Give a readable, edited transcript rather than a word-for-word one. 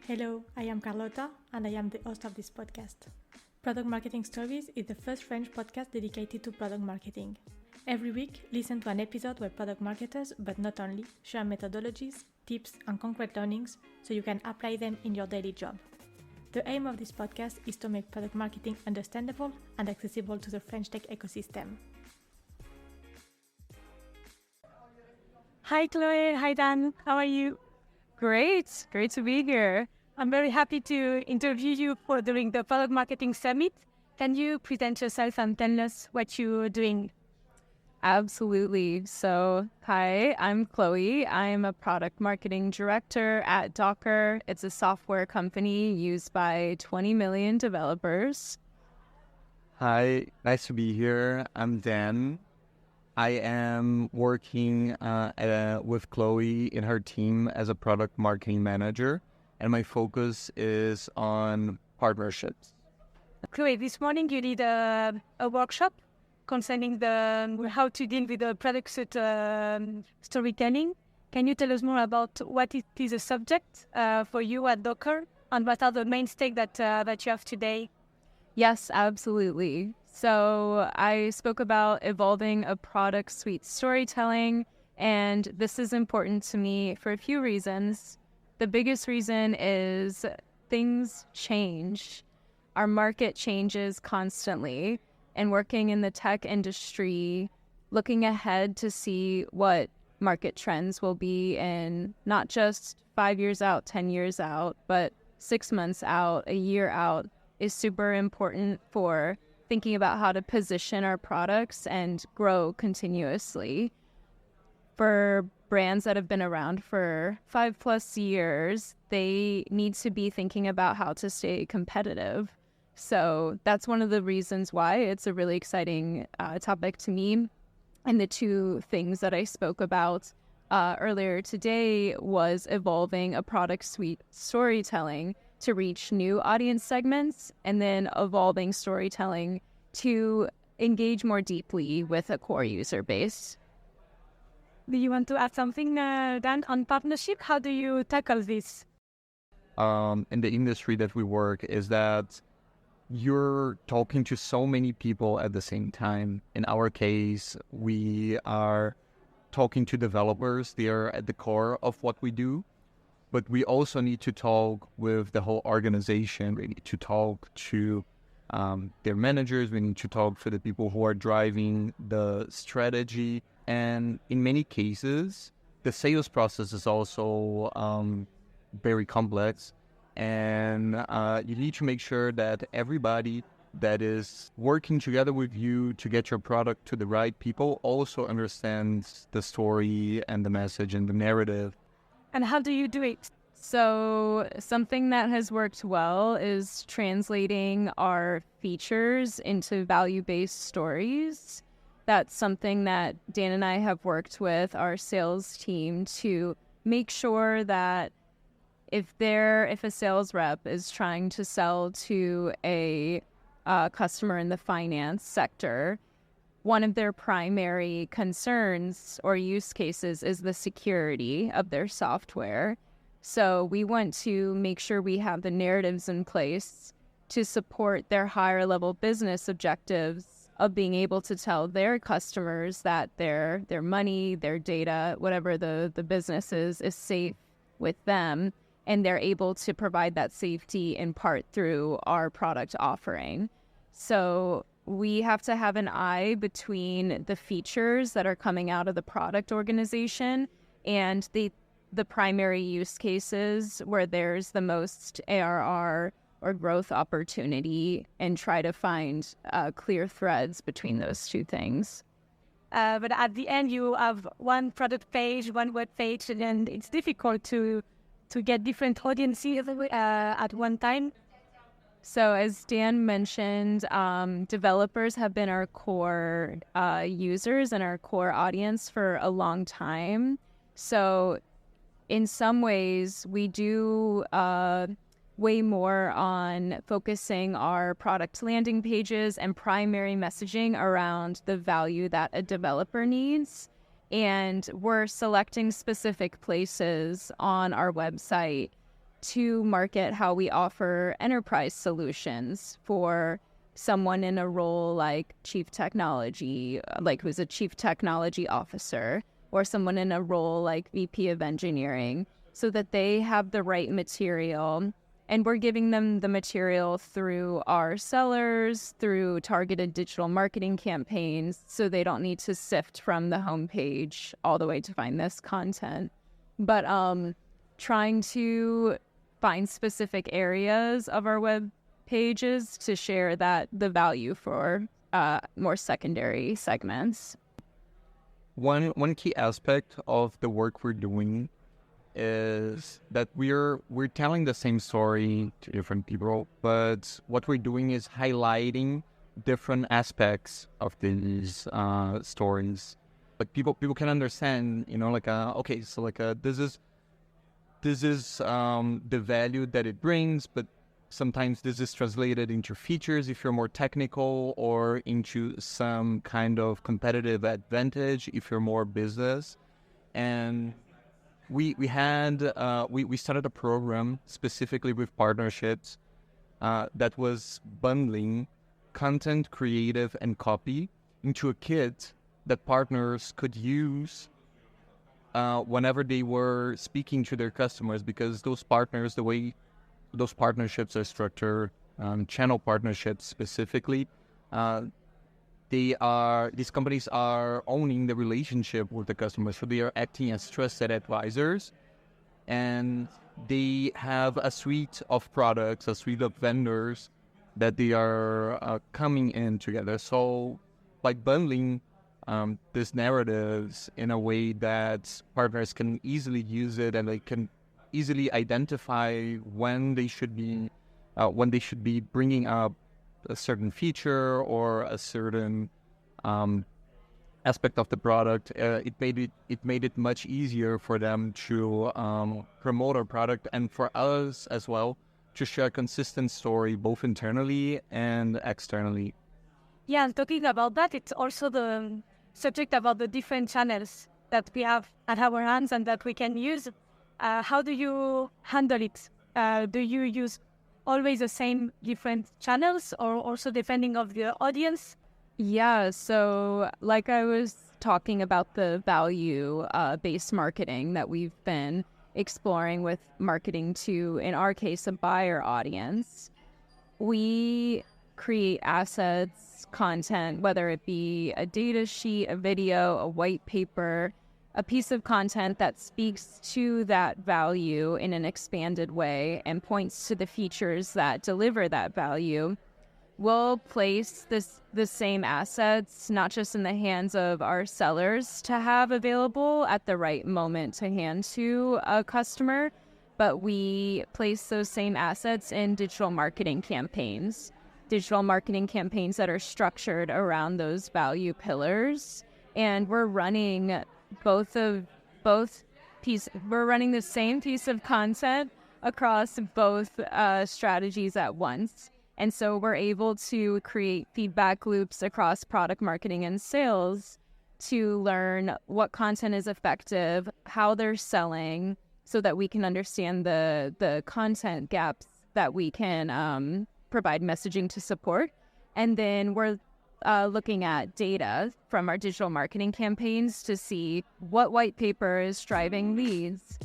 Hello, I am Carlota and I am the host of this podcast. Product Marketing Stories is the first French podcast dedicated to product marketing. Every week, listen to an episode where product marketers, but not only, share methodologies, tips, and concrete learnings so you can apply them in your daily job. The aim of this podcast is to make product marketing understandable and accessible to the French tech ecosystem. Hi Chloe, hi Dan, how are you? Great to be here. I'm very happy to interview you during the Product Marketing Summit. Can you present yourself and tell us what you're doing? Absolutely. So, hi, I'm Chloe. I'm a product marketing director at Docker. It's a software company used by 20 million developers. Hi, nice to be here. I'm Dan. I am working with Chloe in her team as a product marketing manager, and my focus is on partnerships. Chloe, this morning you did a workshop concerning how to deal with the product suite storytelling. Can you tell us more about what it is a subject for you at Docker, and what are the main stakes that you have today? Yes, absolutely. So I spoke about evolving a product suite storytelling, and this is important to me for a few reasons. The biggest reason is things change. Our market changes constantly, and working in the tech industry, looking ahead to see what market trends will be in not just 5 years out, 10 years out, but 6 months out, a year out, is super important for thinking about how to position our products and grow continuously. For brands that have been around for 5+ years, they need to be thinking about how to stay competitive. So that's one of the reasons why it's a really exciting topic to me. And the two things that I spoke about earlier today was evolving a product suite storytelling to reach new audience segments, and then evolving storytelling to engage more deeply with a core user base. Do you want to add something, Dan, on partnership? How do you tackle this? In the industry that we work is that you're talking to so many people at the same time. In our case, we are talking to developers. They are at the core of what we do. But we also need to talk with the whole organization. We need to talk to their managers. We need to talk to the people who are driving the strategy. And in many cases, the sales process is also very complex. And you need to make sure that everybody that is working together with you to get your product to the right people also understands the story and the message and the narrative. And how do you do it? So something that has worked well is translating our features into value-based stories. That's something that Dan and I have worked with our sales team to make sure that if a sales rep is trying to sell to a customer in the finance sector, one of their primary concerns or use cases is the security of their software. So we want to make sure we have the narratives in place to support their higher level business objectives of being able to tell their customers that their money, their data, whatever the business is safe with them, and they're able to provide that safety in part through our product offering. So we have to have an eye between the features that are coming out of the product organization and the primary use cases where there's the most ARR or growth opportunity, and try to find clear threads between those two things. But at the end, you have one product page, one web page, and it's difficult to get different audiences at one time. So as Dan mentioned, developers have been our core users and our core audience for a long time. So in some ways, we do way more on focusing our product landing pages and primary messaging around the value that a developer needs. And we're selecting specific places on our website to market how we offer enterprise solutions for someone in a role like chief technology, like who's a chief technology officer, or someone in a role like VP of engineering, so that they have the right material. And we're giving them the material through our sellers, through targeted digital marketing campaigns, so they don't need to sift from the homepage all the way to find this content. But trying to find specific areas of our web pages to share the value for more secondary segments. One key aspect of the work we're doing is that we're telling the same story to different people, but what we're doing is highlighting different aspects of these stories. Like people can understand, okay, so this is the value that it brings, but sometimes this is translated into features if you're more technical, or into some kind of competitive advantage if you're more business. And we started a program specifically with partnerships that was bundling content, creative, and copy into a kit that partners could use whenever they were speaking to their customers, because those partners, the way those partnerships are structured, channel partnerships specifically, these companies are owning the relationship with the customer, so they are acting as trusted advisors, and they have a suite of products, a suite of vendors that they are coming in together. So by bundling these narratives in a way that partners can easily use it, and they can easily identify when they should be bringing up a certain feature or a certain aspect of the product, it made it much easier for them to promote our product, and for us as well to share a consistent story both internally and externally. Yeah, and talking about that, it's also the subject about the different channels that we have at our hands and that we can use. How do you handle it? Do you use always the same different channels, or also depending of the audience? Yeah, so like I was talking about the value-based marketing that we've been exploring with marketing to, in our case, a buyer audience, we create assets, content, whether it be a data sheet, a video, a white paper, a piece of content that speaks to that value in an expanded way and points to the features that deliver that value. We'll place the same assets not just in the hands of our sellers to have available at the right moment to hand to a customer, but we place those same assets in digital marketing campaigns that are structured around those value pillars. And we're running we're running the same piece of content across both strategies at once. And so we're able to create feedback loops across product marketing and sales to learn what content is effective, how they're selling, so that we can understand the content gaps that we can provide messaging to support. And then we're looking at data from our digital marketing campaigns to see what white paper is driving leads,